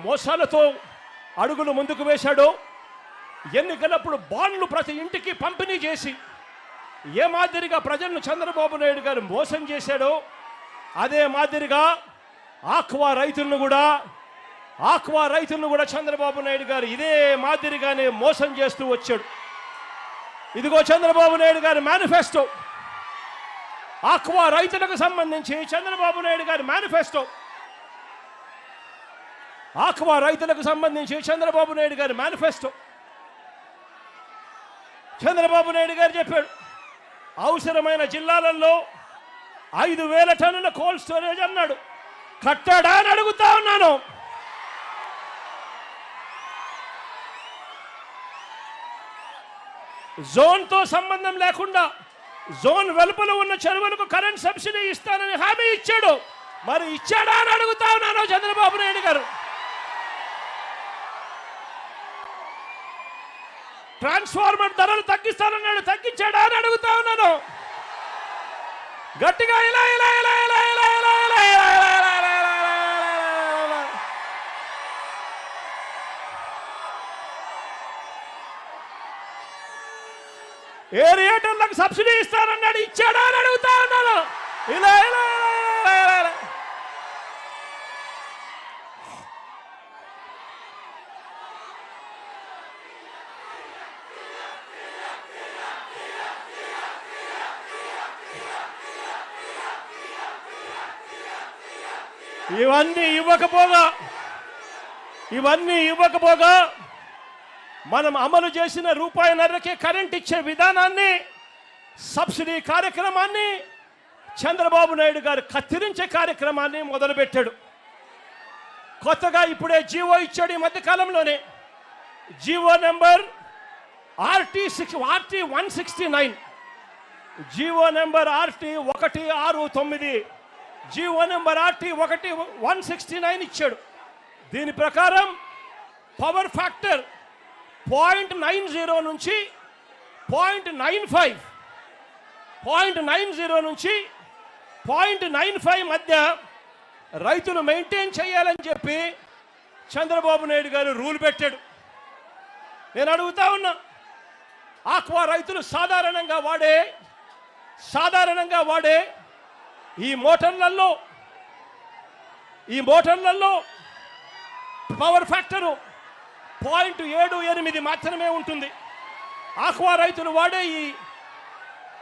మోసాలతో అడుగులు ముందుకు వేశాడో, ఎన్నికలప్పుడు బాండ్లు ప్రతి ఇంటికి పంపిణీ చేసి ఏ మాదిరిగా ప్రజలను చంద్రబాబు నాయుడు గారు మోసం చేశాడో, అదే మాదిరిగా ఆక్వా రైతులను కూడా చంద్రబాబు నాయుడు గారు ఇదే మాదిరిగానే మోసం చేస్తూ వచ్చాడు. ఇదిగో చంద్రబాబు నాయుడు గారి మేనిఫెస్టో, ఆక్వా రైతులకు సంబంధించి చంద్రబాబు నాయుడు గారి మేనిఫెస్టో. ఆక్వా రైతులకు సంబంధించి చంద్రబాబు నాయుడు గారి మేనిఫెస్టో. చంద్రబాబు నాయుడు గారు చెప్పాడు, అవసరమైన జిల్లాలలో 5,000 టన్నుల కోల్డ్ స్టోరేజ్ అన్నాడు. కట్టాడా అని అడుగుతా ఉన్నాను. జోన్తో సంబంధం లేకుండా జోన్ వెలుపల ఉన్న చెరువులకు కరెంట్ సబ్సిడీ ఇస్తానని హామీ ఇచ్చాడు. మరి ఇచ్చాడా అని అడుగుతా ఉన్నాను చంద్రబాబు నాయుడు గారు. ట్రాన్స్ఫార్మర్ ధరలు తగ్గిస్తానన్నాడు, తగ్గించాడా అని అడుగుతా ఉన్నాను. గట్టిగా ఇలా ఇలా ఇలా ఇలా ఇలా ఇలా ఇలా ఏరియేటర్లకు సబ్సిడీ ఇస్తానన్నాడు, ఇచ్చాడా అని అడుగుతా ఉన్నాను. ఇలా ఇలా ఇలా ఇలా ఇలా ఇవన్నీ ఇవ్వకపోగా మనం అమలు చేసిన ₹1.5కే కరెంట్ ఇచ్చే విధానాన్ని, సబ్సిడీ కార్యక్రమాన్ని చంద్రబాబు నాయుడు గారు కత్తిరించే కార్యక్రమాన్ని మొదలుపెట్టాడు. కొత్తగా ఇప్పుడే జీవో ఇచ్చాడు. ఈ మధ్యకాలంలోనే GO number RT169, GO number RT169, GO number RT169 ఇచ్చాడు. దీని ప్రకారం పవర్ ఫ్యాక్టర్ 0.90 నుంచి 0.95 మధ్య రైతులు మెయింటైన్ చేయాలని చెప్పి చంద్రబాబు నాయుడు గారు రూల్ పెట్టాడు. నేను అడుగుతా ఉన్నా, ఆక్వా రైతులు సాధారణంగా వాడే ఈ మోటార్లలో పవర్ ఫ్యాక్టరు 0.78 మాత్రమే ఉంటుంది. ఆక్వా రైతులు వాడే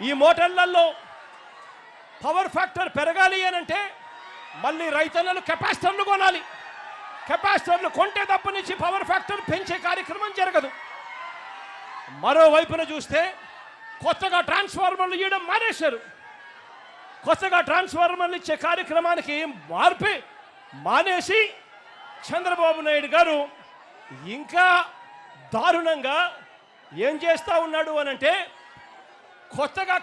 ఈ మోటార్లలో పవర్ ఫ్యాక్టర్ పెరగాలి అనంటే మళ్ళీ రైతులను కెపాసిటర్లు కొనాలి. కెపాసిటర్లు కొంటే తప్పనిచ్చి పవర్ ఫ్యాక్టర్ పెంచే కార్యక్రమం జరగదు. మరోవైపున చూస్తే కొత్తగా ట్రాన్స్ఫార్మర్లు ఇవ్వడం మానేశారు. కొత్తగా ట్రాన్స్ఫార్మర్లు ఇచ్చే కార్యక్రమానికి మానేసి చంద్రబాబు నాయుడు గారు ఇంకా దారుణంగా ఏం చేస్తూ ఉన్నాడు అనంటే, కొత్తగా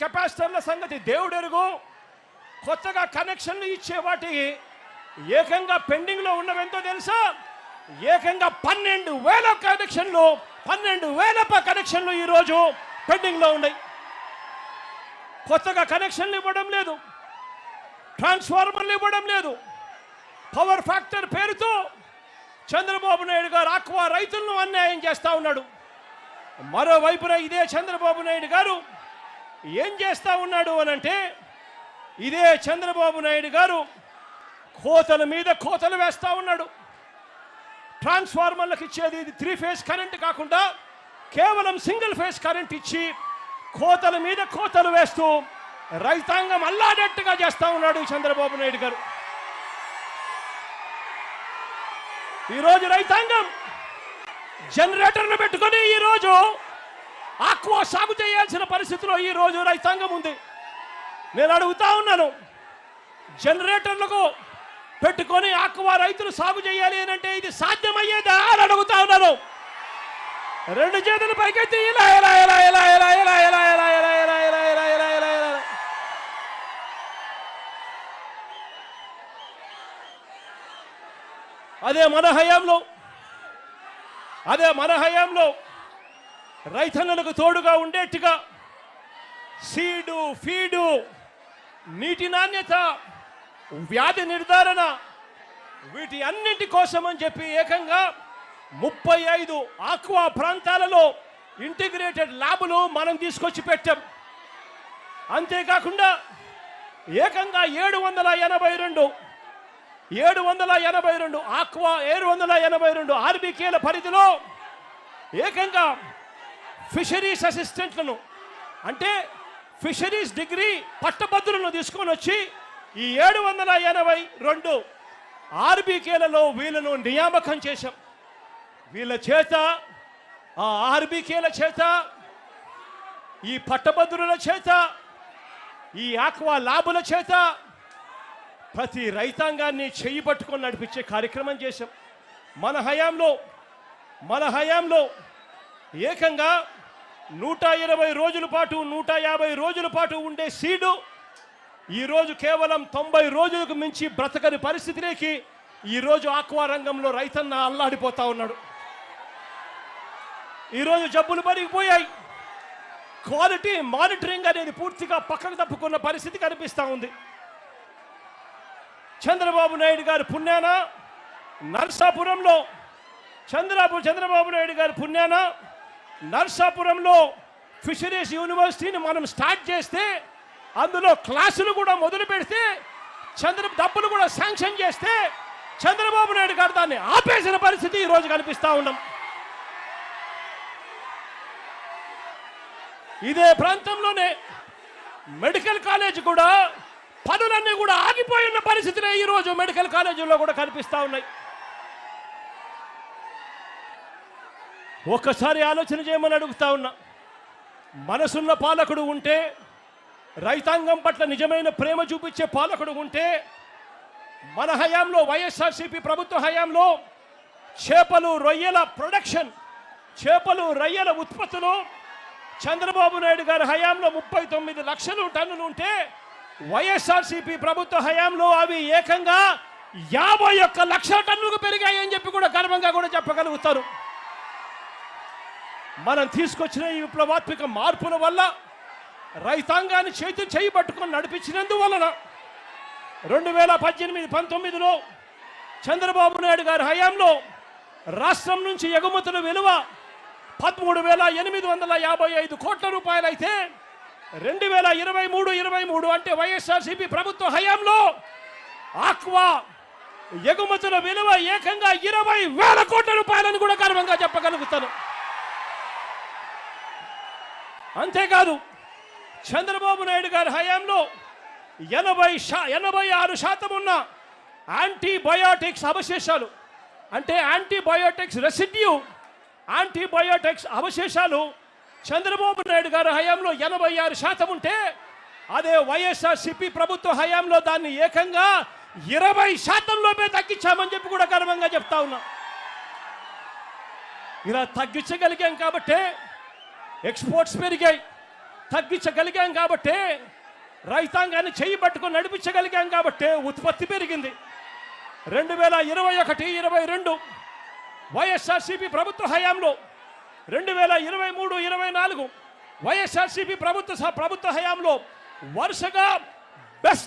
కెపాసిటర్ల సంగతి దేవుడెరుగు, కొత్తగా కనెక్షన్లు ఇచ్చే వాటికి ఏకంగా పెండింగ్లో ఉన్నవెంతో తెలుసా? ఏకంగా 12,000 కనెక్షన్లు ఈరోజు పెండింగ్లో ఉన్నాయి. కొత్తగా కనెక్షన్లు ఇవ్వడం లేదు, ట్రాన్స్ఫార్మర్లు ఇవ్వడం లేదు. పవర్ ఫ్యాక్టర్ పేరుతో చంద్రబాబు నాయుడు గారు ఆక్వా రైతులను అన్యాయం చేస్తూ ఉన్నాడు. మరోవైపున ఇదే చంద్రబాబు నాయుడు గారు ఏం చేస్తూ ఉన్నాడు అనంటే, ఇదే చంద్రబాబు నాయుడు గారు కోతల మీద కోతలు వేస్తూ ఉన్నాడు. ట్రాన్స్ఫార్మర్లకు ఇచ్చేది ఇది 3 ఫేజ్ కరెంట్ కాకుండా కేవలం సింగిల్ ఫేజ్ కరెంట్ ఇచ్చి కోతల మీద కోతలు వేస్తూ రైతాంగం అల్లాడట్టుగా చేస్తూ ఉన్నాడు చంద్రబాబు నాయుడు గారు. ఈరోజు రైతాంగం జనరేటర్లు పెట్టుకొని ఈరోజు ఆక్వా సాగు చేయాల్సిన పరిస్థితిలో ఈరోజు రైతాంగం ఉంది. నేను అడుగుతా ఉన్నాను, జనరేటర్లకు పెట్టుకొని ఆక్వా రైతులు సాగు చేయాలి అంటే ఇది సాధ్యమయ్యేదా అని అడుగుతా ఉన్నాను. 2 చేతులు పైకెత్తి ఇలా ఇలా ఇలా ఇలా ఇలా ఇలా ఇలా ఇలా ఇలా ఇలా ఇలా ఇలా ఇలా ఇలా ఇలా. అదే మన హయాంలో రైతన్నలకు తోడుగా ఉండేట్టుగా సీడు, ఫీడు, నీటి నాణ్యత, వ్యాధి నిర్ధారణ, వీటి అన్నింటి కోసం అని చెప్పి ఏకంగా 35 ఆక్వా ప్రాంతాలలో ఇంటిగ్రేటెడ్ ల్యాబులు మనం తీసుకొచ్చి పెట్టాం. అంతేకాకుండా ఏకంగా 782 ఆక్వా 782 ఆర్బీకేల పరిధిలో ఏకంగా ఫిషరీస్ అసిస్టెంట్లను అంటే ఫిషరీస్ డిగ్రీ పట్టభద్రులను తీసుకొని వచ్చి ఈ 782 ఆర్బీకేలలో వీళ్ళను నియామకం చేశాం. వీళ్ళ చేత ఆ ఆర్బీకేల చేత ఈ పట్టభద్రుల చేత ఈ ఆక్వా ల్యాబుల చేత ప్రతి రైతాంగాన్ని చెయ్యి పట్టుకొని నడిపించే కార్యక్రమం చేశాం. మన హయాంలో ఏకంగా 120 రోజుల పాటు 150 రోజుల పాటు ఉండే సీడు ఈరోజు కేవలం 90 రోజులకు మించి బ్రతకని పరిస్థితిలోకి ఈరోజు ఆక్వా రంగంలో రైతన్న అల్లాడిపోతా ఉన్నాడు. ఈరోజు జబ్బులు పెరిగిపోయాయి. క్వాలిటీ మానిటరింగ్ అనేది పూర్తిగా పక్కకు తప్పుకున్న పరిస్థితి కనిపిస్తూ ఉంది. చంద్రబాబు నాయుడు గారి పుణ్యాన నర్సాపురంలో చంద్రబాబు నాయుడు గారి పుణ్యాన నర్సాపురంలో ఫిషరీస్ యూనివర్సిటీని మనం స్టార్ట్ చేస్తే అందులో క్లాసులు కూడా మొదలు పెడితే డబ్బులు కూడా శాంక్షన్ చేస్తే చంద్రబాబు నాయుడు గారు దాన్ని ఆపేసిన పరిస్థితి ఈరోజు కనిపిస్తూ ఉన్నాం. ఇదే ప్రాంతంలోనే మెడికల్ కాలేజ్ కూడా పనులన్నీ కూడా ఆగిపోయిన పరిస్థితులే ఈరోజు మెడికల్ కాలేజీల్లో కూడా కనిపిస్తూ ఉన్నాయి. ఒక్కసారి ఆలోచన చేయమని అడుగుతా ఉన్నా. మనసున్న పాలకుడు ఉంటే, రైతాంగం పట్ల నిజమైన ప్రేమ చూపించే పాలకుడు ఉంటే, మన హయాంలో వైఎస్ఆర్సీపీ ప్రభుత్వ హయాంలో చేపలు రొయ్యల ప్రొడక్షన్, చేపలు రొయ్యల ఉత్పత్తులు చంద్రబాబు నాయుడు గారి హయాంలో 39 లక్షల టన్నులు ఉంటే వైఎస్ఆర్సీపీ ప్రభుత్వ హయాంలో అవి ఏకంగా 51 లక్షల టన్నులకు పెరిగాయి అని చెప్పి కూడా గర్వంగా కూడా చెప్పగలుగుతారు. మనం తీసుకొచ్చిన ఈ విప్లవాత్మక మార్పుల వల్ల రైతాంగాన్ని చేయి పట్టుకొని నడిపించినందువలన 2018-19లో చంద్రబాబు నాయుడు గారి హయాంలో రాష్ట్రం నుంచి ఎగుమతుల విలువ 13,855 కోట్ల రూపాయలు అయితే 2023 అంటే వైఎస్ఆర్సీపీ ప్రభుత్వ హయాంలో ఆక్వా ఎగుమతుల విలువ ఏకంగా 20,000 కోట్ల రూపాయలను కూడా గర్వంగా చెప్పగలుగుతాను. అంతేకాదు చంద్రబాబు నాయుడు గారి హయాంలో 86% ఉన్న యాంటీబయోటిక్స్ అవశేషాలు అంటే యాంటీబయోటిక్స్ అవశేషాలు చంద్రబాబు నాయుడు గారి హయాంలో 86% ఉంటే అదే వైఎస్ఆర్సీపీ ప్రభుత్వ హయాంలో దాన్ని ఏకంగా 20%లోపే తగ్గించామని చెప్పి కూడా గర్వంగా చెప్తా ఉన్నా. ఇలా తగ్గించగలిగాం కాబట్టే ఎక్స్పోర్ట్స్ పెరిగాయి, తగ్గించగలిగాం కాబట్టే రైతాంగాన్ని చెయ్యి పట్టుకొని నడిపించగలిగాం కాబట్టే ఉత్పత్తి పెరిగింది. 2021-22 వైఎస్ఆర్సీపీ ప్రభుత్వ హయాంలో 2023-24 వైఎస్ఆర్సీపీ ప్రభుత్వ హయాంలో వరుసగా బెస్ట్